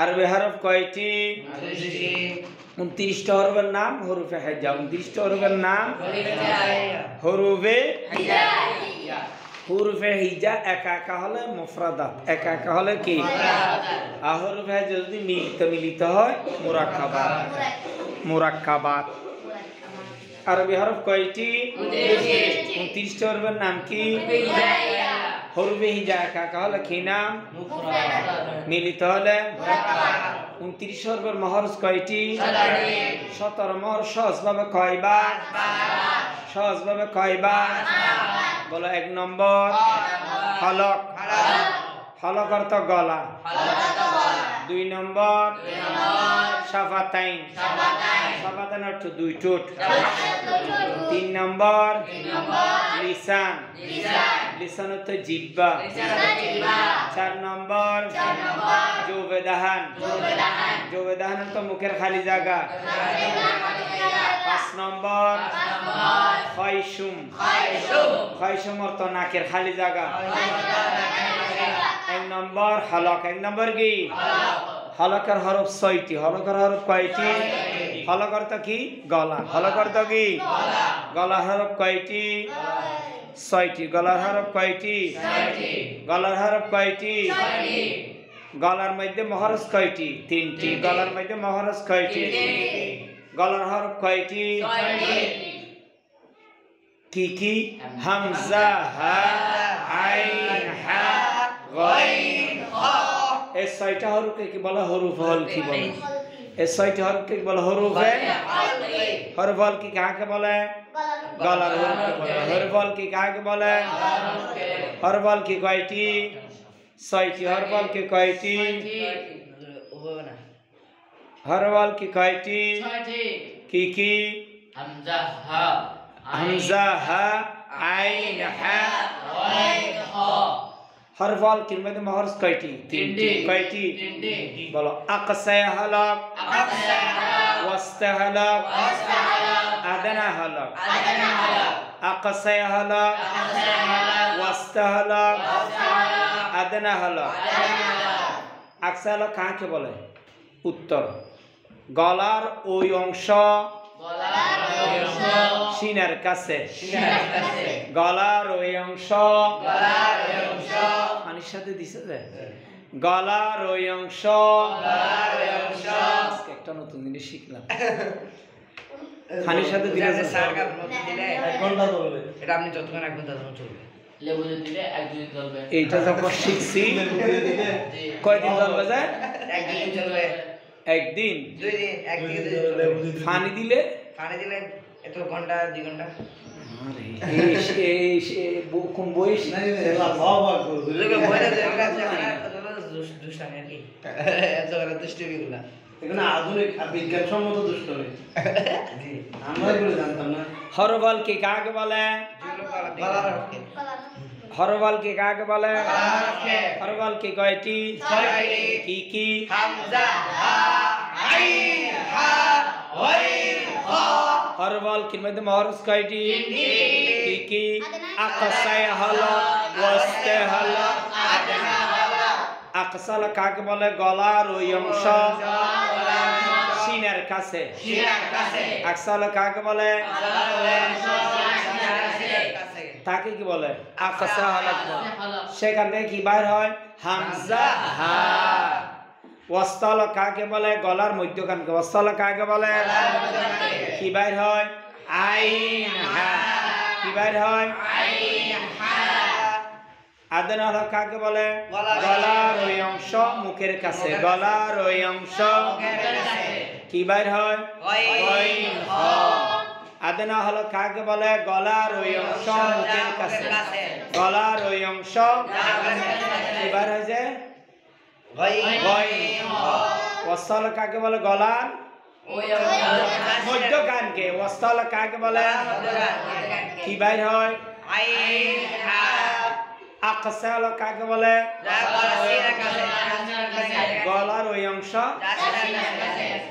আরবি হরফ কয়টি? 29টা হরফের নাম হরফে হাইজা। 29টা হরফের নাম হরফে হিজা। হরফে হিজা একা একা হলে মুফরাদাত, একা একা হলে কি? আর হরফে হিজা যদি মিলিত হয় মুরাক্কাবাত। মুরাক্কাবাত। আরবি হরফ কয়টি? 29টা হরফের নাম কি? হরফে হিজা একা একা হলে কি নাম? মিলিত হলে 29 হরফের মহরজ কয়টি? 17 মহর সহজভাবে কয়বার? সহজভাবে কয়বার? বলো। 1 নম্বর হলক, হলক অর্থ গলা। 2 নম্বর শাফাতাইন, শাফাতাইন অর্থ দুই ঠোঁট। 3 নম্বর লিসান, লিসান অর্থ জিহ্বা। 4 নম্বর জোবেদাহান, জোবেদাহান অর্থ মুখের খালি জায়গা। 5 নম্বর খয়সুম, খয়সুম অর্থ নাকের খালি জায়গা। 1 নম্বর হলক। 1 নম্বর কি? হলকের হরফ 6টি। হলকের হরফ কয়টি? হলক অর্থ কি? গলা। হলক অর্থ কি? গলার হরফ কয়টি? 6টি। গলার হরফ কয়টি? গলার হরফ কয়টি? গলার মধ্যে মহরজ কয়টি? 3টি। গলার মধ্যে মহরজ কয়টি? গলার হরফ কয়টি? কি কি? হামজা, হা, আইন, হা, গাইন, খা। এই 6টা হরফকে কি বলে? হরফ হলকি বলে। এই 6টি হরফকে কি বলে? হরফে হলকি। হরফ হলকি কাকে বলে? গলার হরফকে বলে। হরফ হলকি কাকে বলে? হরফ হলকি কয়টি? 6টি। হরফ হলকি কয়টি? হরফ হলকি কয়টি? কি কি? হামজা, হা, আইন, হা, গাইন, খা। হরফ হলকির মধ্যে মহরজ কয়টি? 3টি। কয়টি? বলো। আকসা হলক, ওয়াসতা হলক, আদনা হলক। আকসা হলক, ওয়াসতা হলক, আদনা হলক। আকসা হলক কাকে বলে? উত্তর। গলার ওই অংশ সিনার কাছে। গলার ওই অংশ পানির সাথে দিছে যে গলার ওই অংশ। একটা নতুন জিনিস শিখলাম। পানির সাথে দিলে এটা আপনি যতক্ষণ 1 ঘন্টা ধরে চলবে। লেবু দিলে 1-2 দিন চলবে। এইটা যখন শিখছি কয়দিন চলবে? যায় 1-2 দিন চলবে। একদিন 2 দিন, 1 থেকে 2 দিন চলবে। পানি দিলে এত ঘন্টা 2 ঘন্টা। কোন বয়স আধুনিক বিজ্ঞানসম্মত দুষ্টমি আমরা এগুলো জানতাম না। হরফ হলকি কাকে বলে? হরফ হলকি কাকে বলে? হরফ হলকি কয়টি? কি কি? হামজা, হা, আইন, হা, গাইন, খা। হরফ হলকির মধ্যে মহরজ কয়টি? কি কি? আকসা হলক, ওয়াসতা হলক, আদনা হলক। আকসা হলক কাকে বলে? গলার ওই অংশ সিনার কাছে। আকসা হলক কাকে বলে? তাকে কি বলে? আকসা হলক। সেখান থেকে কি বাইর হয়? হামজা, হা। ওয়াসতা হলক কাকে বলে? গলার মধ্যখানকে। ওয়াসতা হলক কাকে বলে? কি বাইর হয়? আইন, হা। কি বাইর হয়? আদনা হলক কাকে বলে? গলার ওই অংশ মুখের কাছে। গলার ওই অংশ কি বাইর হয়? গাইন, খা। আদনা হলক কাকে বলে? গলার ওই অংশ মুখের কাছে। গলার ওই অংশ কি বাইর হয়? যে গাইন, খা। ওয়াসতা হলক কাকে বলে? গলার মধ্যখানকে। ওয়াসতা হলক কাকে বলে? কি বাইর হয়? আইন, হা। আকসা হলক কাকে বলে? গলার ওই অংশ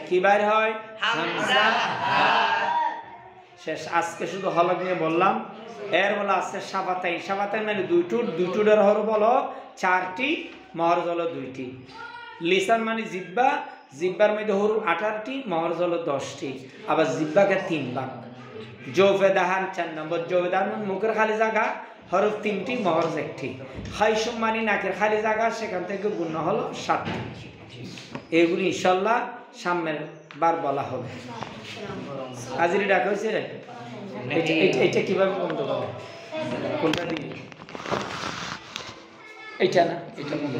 কি বাইর হয়? হামজা, হা। শেষ। আজকে শুধু হলক নিয়ে বললাম। এর বলা আছে শাফাতাইন। শাফাতাইন মানে 2 ঠোঁট। 2 ঠোঁটের হরফ হলো 4টি। মহরজ হলো 2টি। লিসান মানে জিব্বা, জিব্বার মধ্যে হরুফ 18টি, মহরজ হলো 10টি। আবার জিব্বাকে 3 ভাগ। জৌফে দাহান 4 নম্বর, জৌফে দাহান মানে মুখের খালি জায়গা, হরফ 3টি, মহরজ 1টি। খাইশুম মানে নাকের খালি জায়গা, সেখান থেকে গুণ হলো 7টি। এগুলি ইনশাল্লাহ সামনের বার বলা হবে। হাজিরি ডাকা হয়েছে। এটা কিভাবে বন্ধ করে, কোনটা দিয়ে? এইটা না, এটা বন্ধ।